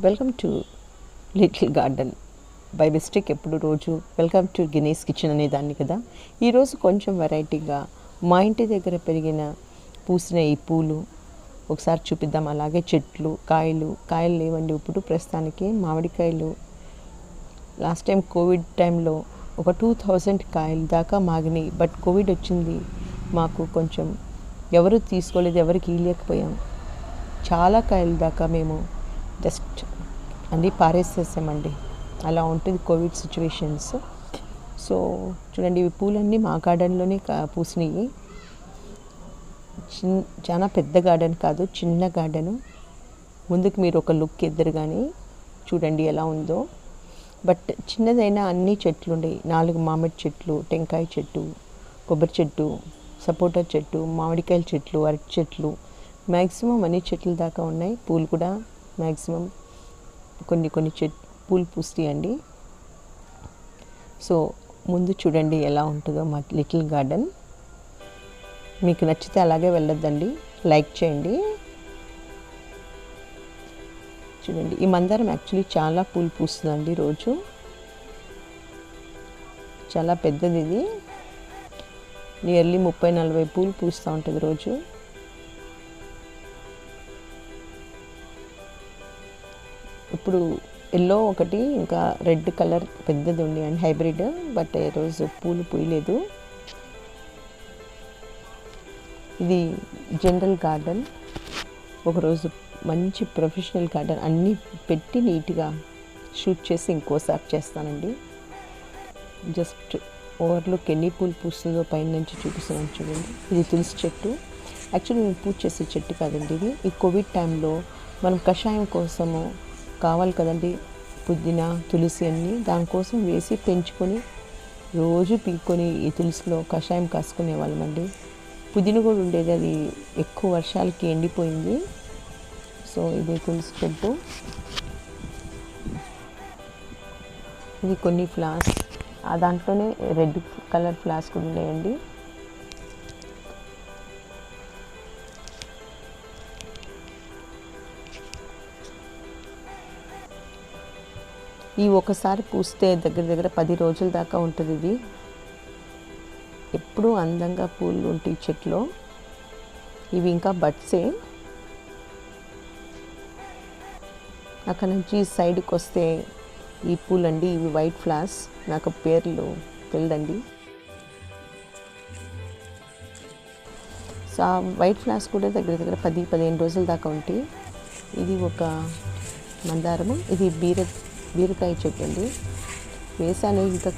Welcome to little garden. By mistake ఎప్పుడు రోజు welcome to Guinness kitchen అనేదాన్ని కదా. ఈరోజు కొంచెం వెరైటీగా మా ఇంటి దగ్గర పెరిగిన పూసిన ఈ పూలు ఒకసారి చూపిద్దాం. అలాగే చెట్లు, కాయలు లేవండి ఇప్పుడు ప్రస్తుతానికి. మామిడికాయలు లాస్ట్ టైం కోవిడ్ టైంలో ఒక 2000 కాయలు దాకా మాగినాయి. బట్ కోవిడ్ వచ్చింది, మాకు కొంచెం ఎవరు తీసుకోలేదు, ఎవరికి ఇవ్వలేకపోయాం. చాలా కాయలు దాకా మేము జస్ట్ అన్నీ పారేసేసామండి. అలా ఉంటుంది కోవిడ్ సిచ్యువేషన్స్. సో చూడండి, ఇవి పూలన్నీ మా గార్డెన్లోనే పూసినాయి. చాలా పెద్ద గార్డెన్ కాదు, చిన్న గార్డెను. ముందుకు మీరు ఒక లుక్ ఎదురు కానీ చూడండి ఎలా ఉందో. బట్ చిన్నదైనా అన్ని చెట్లు ఉండేవి. 4 మామిడి చెట్లు, టెంకాయ చెట్టు, కొబ్బరి చెట్టు, సపోటా చెట్టు, మామిడికాయల చెట్లు, అరటి చెట్లు, మ్యాక్సిమం అన్ని చెట్లు దాకా ఉన్నాయి. పూలు కూడా మ్యాక్సిమం కొన్ని పూలు పూస్తాయండి. సో ముందు చూడండి ఎలా ఉంటుందో మా లిటిల్ గార్డెన్. మీకు నచ్చితే అలాగే వెళ్ళొద్దండి, లైక్ చేయండి. చూడండి, ఈ మందారం యాక్చువల్లీ చాలా పూలు పూస్తుందండి రోజు. చాలా పెద్దది ఇది, నియర్లీ 30-40 పూలు పూస్తూ ఉంటుంది రోజు. ఇప్పుడు ఎల్లో ఒకటి, ఇంకా రెడ్ కలర్ పెద్దది ఉంది అండి, హైబ్రిడ్. బట్ ఈరోజు పూలు పూయలేదు. ఇది జనరల్ గార్డెన్. ఒకరోజు మంచి ప్రొఫెషనల్ గార్డెన్ అన్నీ పెట్టి నీట్గా షూట్ చేసి ఇంకోసారి చేస్తానండి. జస్ట్ ఓవర్లుక్ ఎన్ని పూలు పూస్తుందో పైన నుంచి చూపిస్తున్నాను చూడండి. ఇది తులసి చెట్టు. యాక్చువల్లీ నేను పూజ చేసే చెట్టు కాదండి ఇది. ఈ కోవిడ్ టైంలో మనం కషాయం కోసము కావాలి కదండి, పుదీనా, తులసి అన్నీ, దానికోసం వేసి పెంచుకొని రోజు పీక్కొని ఈ తులసిలో కషాయం కాసుకునే వాళ్ళమండి. పుదీనా కూడా ఉండేది, అది ఎక్కువ వర్షాలకి ఎండిపోయింది. సో ఇది తులసి చెట్టు. ఇది కొన్ని ఫ్లవర్స్, దాంట్లోనే రెడ్ కలర్ ఫ్లవర్స్ కూడా ఉన్నాయండి. ఈ ఒకసారి పూస్తే దగ్గర 10 రోజుల దాకా ఉంటుంది. ఇది ఎప్పుడూ అందంగా పూలు ఉంటాయి చెట్లో. ఇవి ఇంకా బడ్సే. అక్కడ నుంచి సైడ్కి వస్తే ఈ పూలండి, ఇవి వైట్ ఫ్లవర్స్. నాకు పేర్లు తెలియదండి. సో ఆ వైట్ ఫ్లవర్స్ కూడా దగ్గర 10-15 రోజుల దాకా ఉంటాయి. ఇది ఒక మందారము. ఇది బీరకాయ చెట్టు అండి. వేసాను, ఇంకా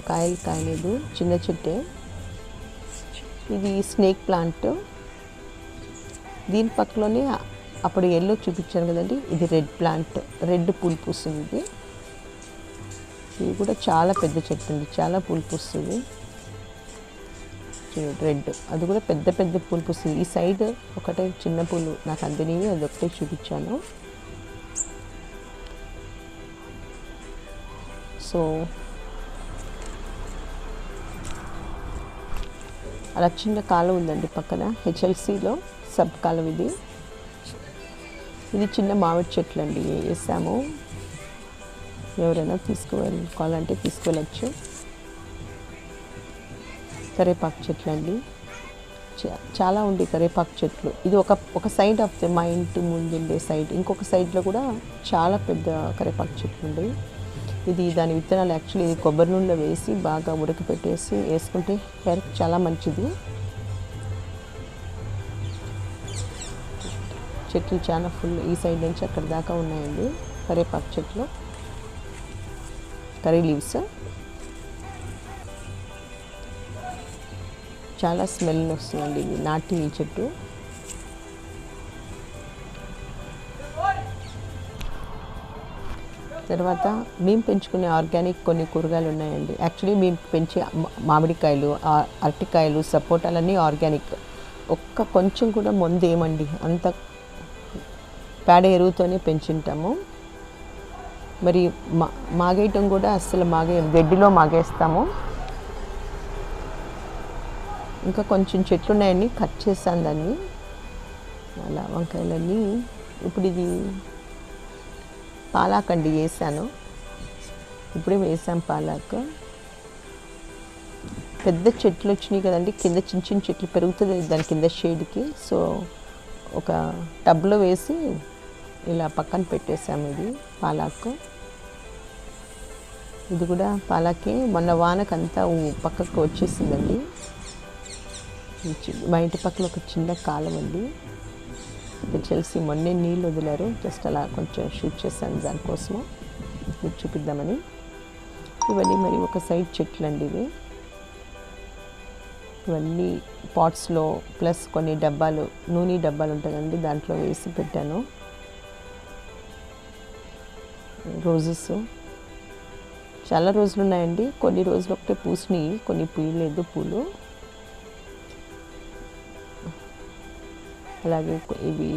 కాయలు కాయలేదు, చిన్న చెట్టే. ఇది స్నేక్ ప్లాంట్. దీని పక్కలోనే అప్పుడు ఎల్లో చూపించాను కదండి, ఇది రెడ్ ప్లాంట్. రెడ్ పూలు పూస్తుంది. ఇది కూడా చాలా పెద్ద చెట్టు అండి, చాలా పూలు పూస్తుంది. రెడ్, అది కూడా పెద్ద పూలు పూస్తుంది. ఈ సైడ్ ఒకటే చిన్న పూలు నాకు అందినవి, అది ఒకటే చూపించాను. సో అలా చిన్న కాలువ ఉందండి పక్కన, హెచ్ఎల్సిలో సబ్ కాలువ ఇది. ఇది చిన్న మామిడి చెట్లు అండి వేసాము. ఎవరైనా తీసుకోవాలంటే తీసుకెళ్ళచ్చు. కరివేపాకు చెట్లు అండి, చాలా ఉండే కరివేపాకు చెట్లు. ఇది ఒక సైడ్ ఆఫ్ మా ఇంటి ముందు ఉండే సైడ్. ఇంకొక సైడ్లో కూడా చాలా పెద్ద కరివేపాకు చెట్లు ఉండేవి. ఇది దాని విత్తనాలు యాక్చువల్లీ ఇది కొబ్బరి నూనెలో వేసి బాగా ఉడకపెట్టేసి వేసుకుంటే హెయిర్కి చాలా మంచిది. చెట్లు చాలా ఫుల్, ఈ సైడ్ నుంచి అక్కడ దాకా ఉన్నాయండి కరివేపాకు చెట్లు, కర్రీ లీవ్స్. చాలా స్మెల్ వస్తుందండి. ఇది నాటి చెట్టు. తర్వాత మేము పెంచుకునే ఆర్గానిక్ కొన్ని కూరగాయలు ఉన్నాయండి. యాక్చువల్లీ మేము పెంచే మామిడికాయలు, అరటికాయలు, సపోటాలన్నీ ఆర్గానిక్. కొంచెం కూడా మందు ఏమండి, అంత పేడ ఎరువుతోనే పెంచుంటాము. మరి మాగేయటం కూడా అస్సలు గడ్డిలో మాగేస్తాము. ఇంకా కొంచెం చెట్లు ఉన్నాయండి, కట్ చేస్తాను దాన్ని. అలా వంకాయలన్నీ. ఇప్పుడు ఇది పాలాక్ అండి వేసాను, ఇప్పుడే వేసాం పాలాక్. పెద్ద చెట్లు వచ్చినాయి కదండి, కింద చిన్న చిన్న చెట్లు పెరుగుతుంది దాని కింద షేడ్కి. సో ఒక టబ్లో వేసి ఇలా పక్కన పెట్టేసాము. ఇది పాలాక్, ఇది కూడా పాలాకే. మొన్న వానకంతా పక్కకు వచ్చేసిందండి. మా ఇంటి పక్కన ఒక చిన్న కాలం అండి, తెలిసి మొన్నే నీళ్ళు వదిలారు. జస్ట్ అలా కొంచెం షూట్ చేశాను దానికోసము మీకు చూపిద్దామని. ఇవన్నీ మరి ఒక సైడ్ చెట్లు అండి ఇవి. ఇవన్నీ పాట్స్లో ప్లస్ కొన్ని డబ్బాలు, నూనె డబ్బాలు ఉంటుందండి, దాంట్లో వేసి పెట్టాను. రోజెస్ చాలా రోజులు ఉన్నాయండి, కొన్ని రోజులు ఒకటే పూసినాయి, కొన్ని పూయలేదు పూలు. అలాగే ఇవి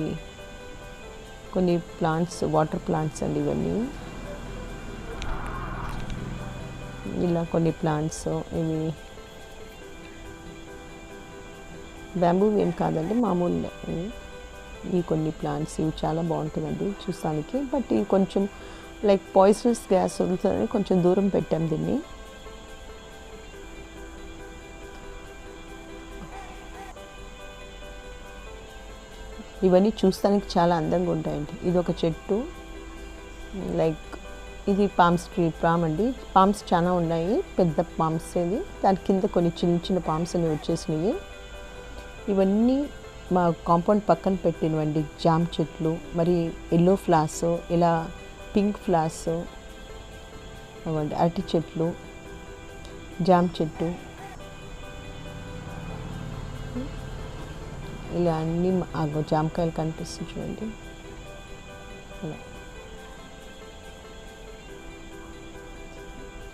కొన్ని ప్లాంట్స్, వాటర్ ప్లాంట్స్ అండి ఇవన్నీ. ఇలా కొన్ని ప్లాంట్స్, ఇవి బ్యాంబూ ఏం కాదండి, మామూలు ఇవి కొన్ని ప్లాంట్స్. ఇవి చాలా బాగుంటుందండి చూస్తానికి. బట్ ఇవి కొంచెం లైక్ పాయిజనస్ గ్యాస్ వదులుతుందని కొంచెం దూరం పెట్టాం దీన్ని. ఇవన్నీ చూస్తానికి చాలా అందంగా ఉంటాయండి. ఇది ఒక చెట్టు, లైక్ ఇది పామ్ అండి. పామ్స్ చాలా ఉన్నాయి, పెద్ద పామ్స్. ఇది దాని కింద కొన్ని చిన్న చిన్న పామ్స్ అనేవి వచ్చేసినాయి. ఇవన్నీ మా కాంపౌండ్ పక్కన పెట్టినవండి జామ్ చెట్లు. మరి ఎల్లో ఫ్లవర్స్, ఇలా పింక్ ఫ్లవర్స్, అవండి అరటి చెట్లు, జామ్ చెట్టు, ఇలా అన్నీ జామకాయలు కనిపిస్తుంది చూడండి. అలా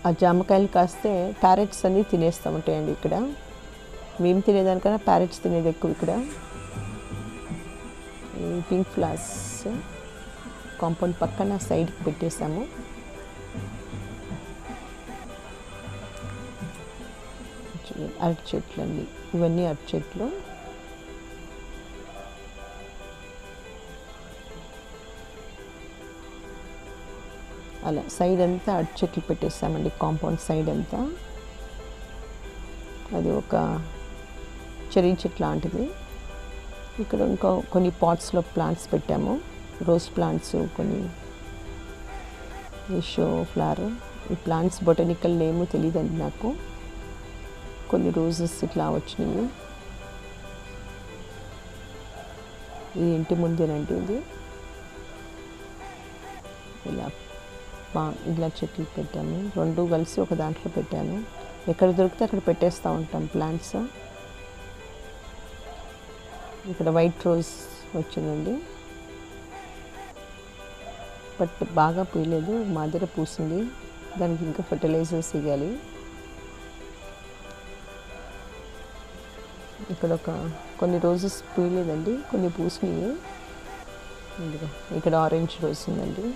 ఆ జామకాయలు కాస్తే ప్యారెట్స్ అన్నీ తినేస్తూ ఉంటాయండి ఇక్కడ. మేము తినేదానికన్నా ప్యారెట్స్ తినేది ఎక్కువ ఇక్కడ. పింక్ ఫ్లవర్స్ కాంపౌండ్ పక్కన సైడ్కి పెట్టేసాము. అరటి చెట్లు అండి ఇవన్నీ, అరటి చెట్లు. అలా సైడ్ అంతా అరటి చెట్లు పెట్టేసామండి, కాంపౌండ్ సైడ్ అంతా. అది ఒక చెర్రీ చెట్టు లాంటిది. ఇక్కడ ఇంకా కొన్ని పాట్స్లో ప్లాంట్స్ పెట్టాము, రోజ్ ప్లాంట్స్, కొన్ని షో ఫ్లవర్. ఈ ప్లాంట్స్ బొటానికల్ నేమ్ తెలియదండి నాకు. కొన్ని రోజెస్ ఇట్లా వచ్చినాయి. ఇది ఇంటి ముందేనండి ఇది. ఇలా చెట్లు పెట్టాము, రెండు కలిసి ఒక దాంట్లో పెట్టాను. ఎక్కడ దొరికితే అక్కడ పెట్టేస్తూ ఉంటాం ప్లాంట్స్. ఇక్కడ వైట్ రోజ్ వచ్చిందండి, బట్ బాగా పూయలేదు, మా దగ్గర పూసింది. దానికి ఇంకా ఫర్టిలైజర్స్ ఇవ్వాలి. ఇక్కడ కొన్ని రోజెస్ పూయలేదండి, కొన్ని పూసినాయి. ఇక్కడ ఆరెంజ్ రోజ్ ఉందండి.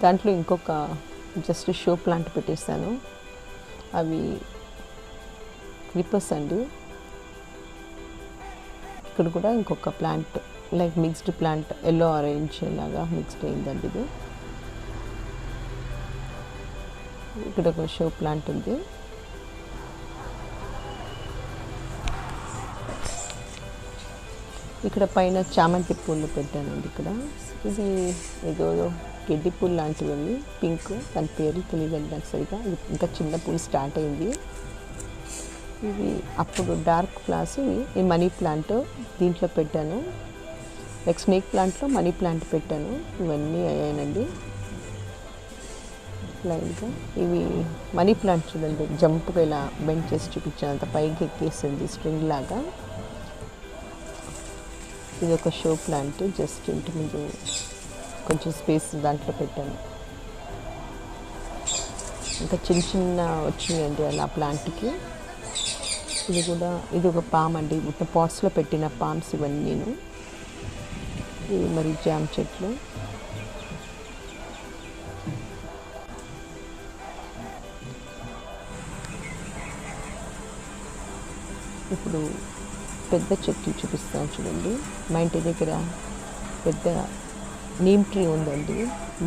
దాంట్లో ఇంకొక జస్ట్ షో ప్లాంట్ పెట్టేస్తాను. అవి క్రిపర్స్ అండి. ఇక్కడ కూడా ఇంకొక plant, like mixed plant, yellow orange లాగా మిక్స్డ్ అయిందండి ఇది. ఇక్కడ ఒక షో ప్లాంట్ ఉంది. ఇక్కడ పైన చామంతి పూలు పెట్టానండి. ఇక్కడ ఇది ఏదో గడ్డి పూలు లాంటివి, పింక్, దాని పేరు తెలియదండి నాకు సరిగా. ఇది ఇంకా చిన్న పూలు స్టార్ట్ అయింది. ఇవి అప్పుడు డార్క్ ఫ్లవర్స్. ఈ మనీ ప్లాంట్ దీంట్లో పెట్టాను, లైక్ స్నేక్ ప్లాంట్లో మనీ ప్లాంట్ పెట్టాను. ఇవన్నీ అయ్యానండి లైన్గా. ఇవి మనీ ప్లాంట్ చూడండి, జంప్గా ఇలా బెండ్ చేసి చూపించాను, అంత పైకి ఎక్కేసింది స్ట్రింగ్ లాగా. ఇది ఒక షో ప్లాంట్, జస్ట్ ఇంటి ముందు కొంచెం స్పేస్ దాంట్లో పెట్టాను. ఇంకా చిన్న చిన్న వచ్చినాయండి అలా ప్లాంట్కి. ఇది ఒక పామ్ అండి, మొత్తం పాట్స్లో పెట్టిన పామ్స్ ఇవన్నీ. ఇవి మరి జామ్ చెట్లు. ఇప్పుడు పెద్ద చెట్లు చూపిస్తాను చూడండి. మా ఇంటి దగ్గర పెద్ద నీమ్ ట్రీ ఉందండి.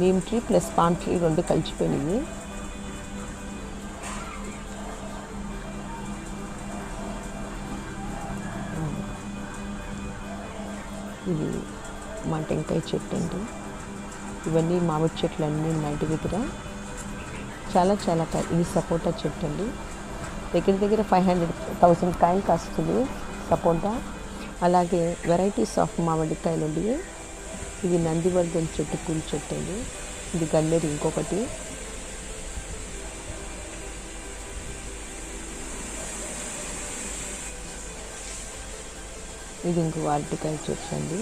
Neem tree plus palm tree రెండు కలిసిపోయినాయి. ఇది మా టెంకాయ చెట్టు అండి. ఇవన్నీ మామిడి చెట్లు అన్నీ మా ఇంటి దగ్గర. చాలా చాలా ఇది సపోటా చెట్టు అండి. దగ్గర దగ్గర 500,000 కాయలు కాస్తుంది సపోటా. అలాగే వెరైటీస్ ఆఫ్ మామిడికాయలు అండి. ఇది నందివర్ధన్ చెట్టు, పూల చెట్టు అండి. ఇది గన్నేరు ఇంకొకటి. ఇది ఇంకో అరటికాయ చెట్టు అండి.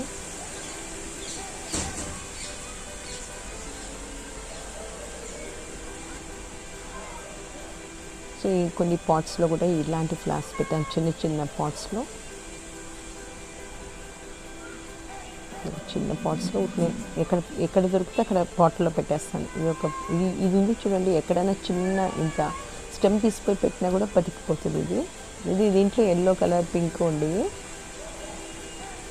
సో కొన్ని పాట్స్లో కూడా ఇలాంటి ఫ్లవర్స్ పెట్టాను, చిన్న చిన్న పాట్స్లో. చిన్న పాట్స్లో ఎక్కడ దొరికితే అక్కడ పాట్లో పెట్టేస్తాను. ఇది ఉంది చూడండి, ఎక్కడైనా చిన్న ఇంత స్టెమ్ తీసిపోయి పెట్టినా కూడా బతికిపోతుంది. ఇది దీంట్లో ఎల్లో కలర్, పింక్ ఉండి,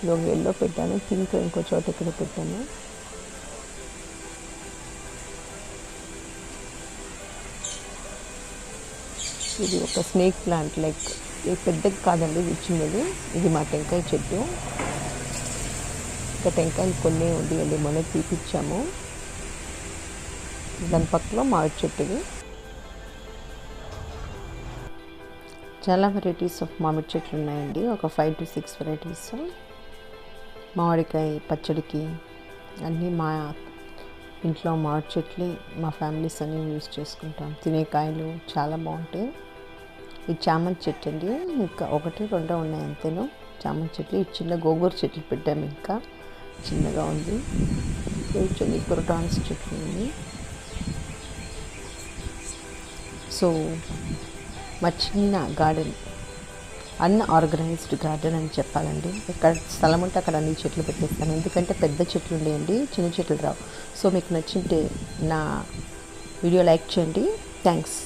ఇది ఒక ఎల్లో పెట్టాను, పింక్ ఇంకో చోట ఇక్కడ పెట్టాను. ఇది ఒక స్నేక్ ప్లాంట్, లైక్ ఇది పెద్దది కాదండి, ఇది చిన్నది. ఇది మా టెంకాయ చెట్టు. ఇంకా టెంకాయలు కొన్ని ఉండి మొన్న తీపిచ్చాము. దాని పక్కలో మామిడి చెట్టు. చాలా వెరైటీస్ ఆఫ్ మామిడి చెట్లు ఉన్నాయండి, ఒక 5 to 6 వెరైటీస్. మామిడికాయ పచ్చడికి అన్నీ మా ఇంట్లో మామిడి చెట్లే, మా ఫ్యామిలీస్ అన్నీ యూజ్ చేసుకుంటాం. తినే కాయలు చాలా బాగుంటాయి. ఇది చామంతి చెట్టు అండి. ఇంకా 1, 2 ఉన్నాయి అంతేను చామంతి చెట్లు. ఈ చిన్న గోంగూర చెట్లు పెట్టాము, ఇంకా చిన్నగా ఉంది. చిన్న క్రోటాన్స్ చెట్లు ఉంది. సో మా చిన్న గార్డెన్, అన్ఆర్గనైజ్డ్ గార్డెన్ అని చెప్పాలండి. ఎక్కడ స్థలం ఉంటే అక్కడ అన్ని చెట్లు పెట్టేస్తాను, ఎందుకంటే పెద్ద చెట్లు ఉండేయండి, చిన్న చెట్లు రావు. సో మీకు నచ్చింటే నా వీడియో లైక్ చేయండి. థ్యాంక్స్.